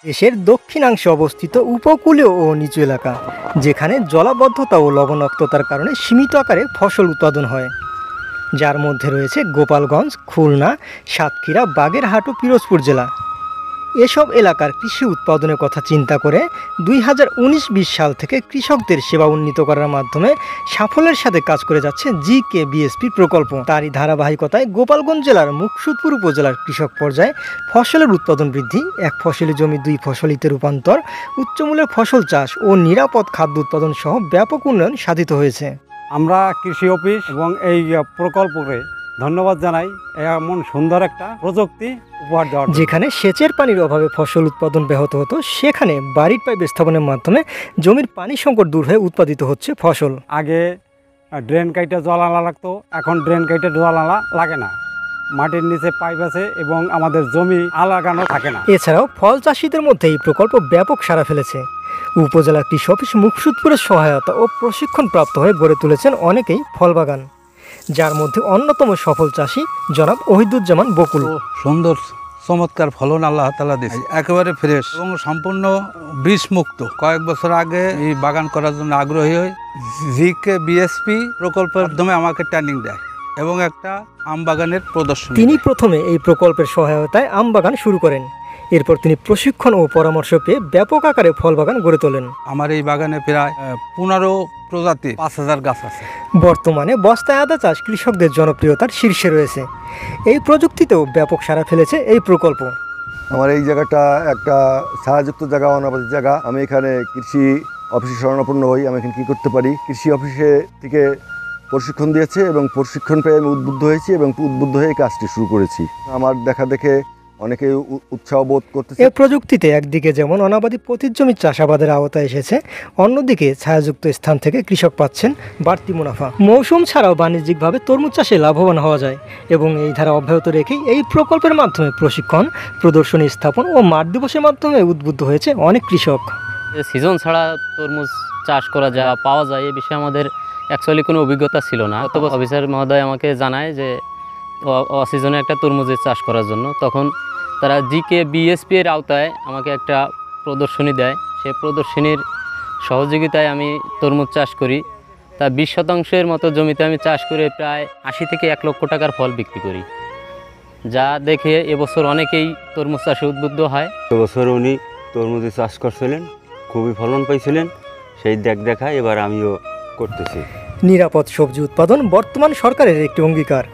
দেশের দক্ষিণাংশে অবস্থিত উপকূলীয় ও নিচু এলাকা, যেখানে জলাবদ্ধতা ও লবণাক্ততার কারণে সীমিত আকারে ফসল উৎপাদন হয়, যার মধ্যে রয়েছে গোপালগঞ্জ, খুলনা, সাতক্ষীরা, বাগেরহাট ও পিরোজপুর জেলা। এসব এলাকার কৃষি উৎপাদনের কথা চিন্তা করে 2019-20 সাল থেকে কৃষকদের সেবা উন্নীত করার মাধ্যমে সাফল্যের সাথে কাজ করে যাচ্ছে GKBSP প্রকল্প। তারই ধারাবাহিকতায় গোপালগঞ্জ জেলার মুকসুদপুর উপজেলার কৃষক পর্যায়ে ফসলের উৎপাদন বৃদ্ধি, এক ফসলি জমি 2 ফসলিতে রূপান্তর, উচ্চমূল্যের ফসল চাষ ও নিরাপদ খাদ্য উৎপাদন সহ ব্যাপক উন্নয়ন সাধিত হয়েছে। আমরা কৃষি অফিস এবং এই প্রকল্পকে ধন্যবাদ জানাই এমন সুন্দর একটা প্রযুক্তি উপহার দেওয়ার। যেখানে সেচের পানির অভাবে ফসল উৎপাদন ব্যাহত হতো, সেখানে বাড়ির পাইপ স্থাপনের মাধ্যমে জমির পানি সংকট দূর হয়ে উৎপাদিত হচ্ছে ফসল। আগে ড্রেন কাইটে জল আনা লাগতো, এখন ড্রেন কাইটে জল আনা লাগে না, মাটির নিচে পাইপ আছে এবং আমাদের জমি আলাগানো থাকে না। এছাড়াও ফল চাষিদের মধ্যে এই প্রকল্প ব্যাপক সাড়া ফেলেছে। উপজেলা কৃষি অফিস মুকসুদপুরের সহায়তা ও প্রশিক্ষণ প্রাপ্ত হয়ে গড়ে তুলেছেন অনেকেই ফল বাগান, যার মধ্যে অন্যতম সফল চাষি জনাব ওহিদুজ্জামান বকুল। সুন্দর চমৎকার ফলন আল্লাহ তাআলা দিয়েছে, একেবারে ফ্রেশ এবং সম্পূর্ণ বিষ মুক্ত। কয়েক বছর আগে এই বাগান করার জন্য আগ্রহী হই, GKBSP প্রকল্পের মাধ্যমে আমাকে ট্রেনিং দেয় এবং একটা আম বাগানের প্রদর্শন। তিনি প্রথমে এই প্রকল্পের সহায়তায় আম বাগান শুরু করেন, এরপর তিনি প্রশিক্ষণ ও পরামর্শ পেয়ে ব্যাপক আকারে ফল বাগান গড়ে তোলেন। আমার এই বাগানে প্রায় 15 প্রজাতি 5000 গাছ আছে। বর্তমানে বস্তায় আদা চাষ কৃষকদের জনপ্রিয়তার শীর্ষে রয়েছে। এই প্রযুক্তিতেও ব্যাপক সাড়া ফেলেছে এই প্রকল্প। আমার এই জায়গাটা একটা ছায়াযুক্ত জায়গা, অনাবাদী জায়গা। আমি এখানে কৃষি অফিসে শরণাপন্ন হই। আমি এখানে কী করতে পারি, কৃষি অফিসে থেকে প্রশিক্ষণ দিয়েছে এবং প্রশিক্ষণ পেয়ে আমি উদ্বুদ্ধ হয়েছি এবং উদ্বুদ্ধ হয়ে এই কাজটি শুরু করেছি। আমার দেখা দেখে অনেকে উৎসাহ বোধ করতেছে। এই প্রযুক্তিতে একদিকে যেমন অনাবাদী পতিত চাষাবাদের আওতায় এসেছে, অন্যদিকে ছায়াযুক্ত স্থান থেকে কৃষক পাচ্ছেন বাড়তি মুনাফা। মৌসুম ছাড়াও বাণিজ্যিকভাবে তরমুজ চাষে লাভবান হওয়া যায় এবং এই ধারা অব্যাহত রেখেই এই প্রকল্পের মাধ্যমে প্রশিক্ষণ, প্রদর্শনী স্থাপন ও মাঠ দিবসের মাধ্যমে উদ্বুদ্ধ হয়েছে অনেক কৃষক। সিজন ছাড়া তরমুজ চাষ করা যায়, পাওয়া যায়, এ বিষয়ে আমাদের অ্যাকচুয়ালি কোনো অভিজ্ঞতা ছিল না। অফিসার মহোদয় আমাকে জানায় যে অসিজনে একটা তরমুজের চাষ করার জন্য, তখন তারা GKBSP এর আওতায় আমাকে একটা প্রদর্শনী দেয়। সেই প্রদর্শনীর সহযোগিতায় আমি তরমুজ চাষ করি। তা 20% মতো জমিতে আমি চাষ করে প্রায় 80 থেকে 1 লক্ষ টাকার ফল বিক্রি করি, যা দেখে এবছর অনেকেই তরমুজ চাষে উদ্বুদ্ধ হয়। এবছর উনি তরমুজের চাষ করছিলেন, খুবই ফলন পাইছিলেন, সেই দেখায় এবার আমিও করতেছি। নিরাপদ সবজি উৎপাদন বর্তমান সরকারের একটি অঙ্গীকার।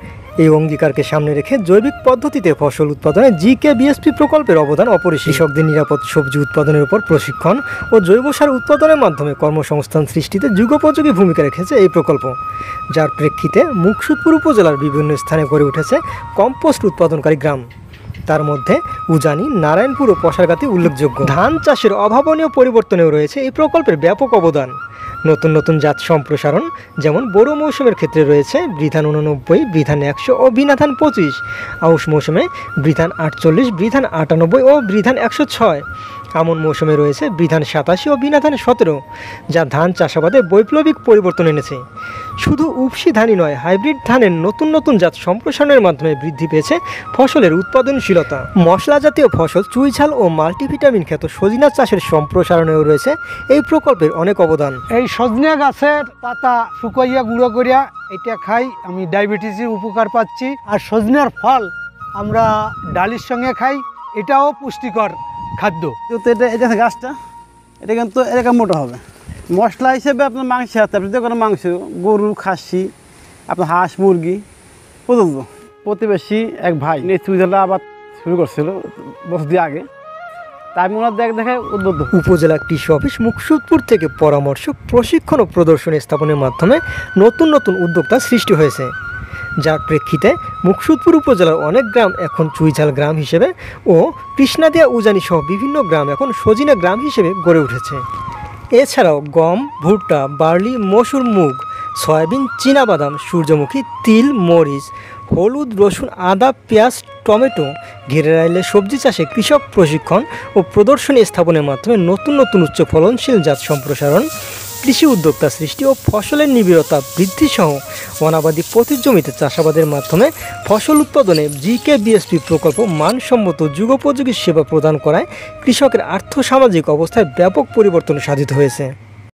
এই অঙ্গীকারকে সামনে রেখে জৈবিক পদ্ধতিতে ফসল উৎপাদনে GKBSP প্রকল্পের অবদান অপরিসীম। কৃষকদের নিরাপদ সবজি উৎপাদনের উপর প্রশিক্ষণ ও জৈব সার উৎপাদনের মাধ্যমে কর্মসংস্থান সৃষ্টিতে যুগোপযোগী ভূমিকা রেখেছে এই প্রকল্প, যার প্রেক্ষিতে মুকসুদপুর উপজেলার বিভিন্ন স্থানে গড়ে উঠেছে কম্পোস্ট উৎপাদনকারী গ্রাম। তার মধ্যে উজানি, নারায়ণপুর ও পশারগাতি উল্লেখযোগ্য। ধান চাষের অভাবনীয় পরিবর্তনেও রয়েছে এই প্রকল্পের ব্যাপক অবদান। নতুন নতুন জাত সম্প্রসারণ, যেমন বোরো মৌসুমের ক্ষেত্রে রয়েছে বৃধান 89, বৃধান 100 ও বীনাধান 25, আউশ মৌসুমে বৃধান 48, বৃধান 98 ও বৃধান 106, আমন মৌসুমে রয়েছে বৃধান 87 ও বীনাধান 17, যা ধান চাষাবাদে বৈপ্লবিক পরিবর্তন এনেছে। শুধু উপসি ধানই নয়, হাইব্রিড ধানের নতুন নতুন জাত সম্প্রসারণের মাধ্যমে বৃদ্ধি পেয়েছে ফসলের উৎপাদনশীলতা। মশলা জাতীয় ফসল, চুইঝাল ও মাল্টিভিটামিন খ্যাত সজিনা চাষের সম্প্রসারণেও রয়েছে এই প্রকল্পের অনেক অবদান। এই সজনা গাছের পাতা শুকাইয়া গুঁড়ো করিয়া এটা খাই, আমি ডায়াবেটিসের উপকার পাচ্ছি। আর সজনার ফল আমরা ডালির সঙ্গে খাই, এটাও পুষ্টিকর খাদ্য। কিন্তু এটা গাছটা এটা কিন্তু এরকম মোটা হবে। মশলা হিসেবে আপনার মাংস আছে, আপনি দেখুন মাংস, গরু, খাসি, আপনার হাঁস, মুরগি প্রযোজ্য। প্রতিবেশী এক ভাই এই চুইঝালটা আবার শুরু করছিল বছর দিয়ে আগে, তাই মনে দেখে উদ্বুদ্ধ। উপজেলা কৃষি অফিস মুকসুদপুর থেকে পরামর্শ, প্রশিক্ষণ ও প্রদর্শনী স্থাপনের মাধ্যমে নতুন নতুন উদ্যোক্তা সৃষ্টি হয়েছে, যার প্রেক্ষিতে মুকসুদপুর উপজেলার অনেক গ্রাম এখন চুইঝাল গ্রাম হিসেবে ও কৃষ্ণাদিয়া, উজানি সহ বিভিন্ন গ্রাম এখন সজিনা গ্রাম হিসেবে গড়ে উঠেছে। এছাড়াও গম, ভুট্টা, বার্লি, মসুর, মুগ, সয়াবিন, চীনাবাদাম, সূর্যমুখী, তিল, মরিচ, হলুদ, রসুন, আদা, পেঁয়াজ, টমেটো, ঘিরে রাইলে সবজি চাষে কৃষক প্রশিক্ষণ ও প্রদর্শনী স্থাপনের মাধ্যমে নতুন নতুন উচ্চ ফলনশীল জাত সম্প্রসারণ কৃষি উদ্যোক্তা সৃষ্টি ও ফসলের নিবিড়তা বৃদ্ধি সহ অনাবাদি পতিত জমিতে চাষাবাদের মাধ্যমে ফসল উৎপাদনে জিকেবিএসপি প্রকল্প মানসম্মত যুগোপযোগী সেবা প্রদান করায় কৃষকের আর্থসামাজিক অবস্থায় ব্যাপক পরিবর্তন সাধিত হয়েছে।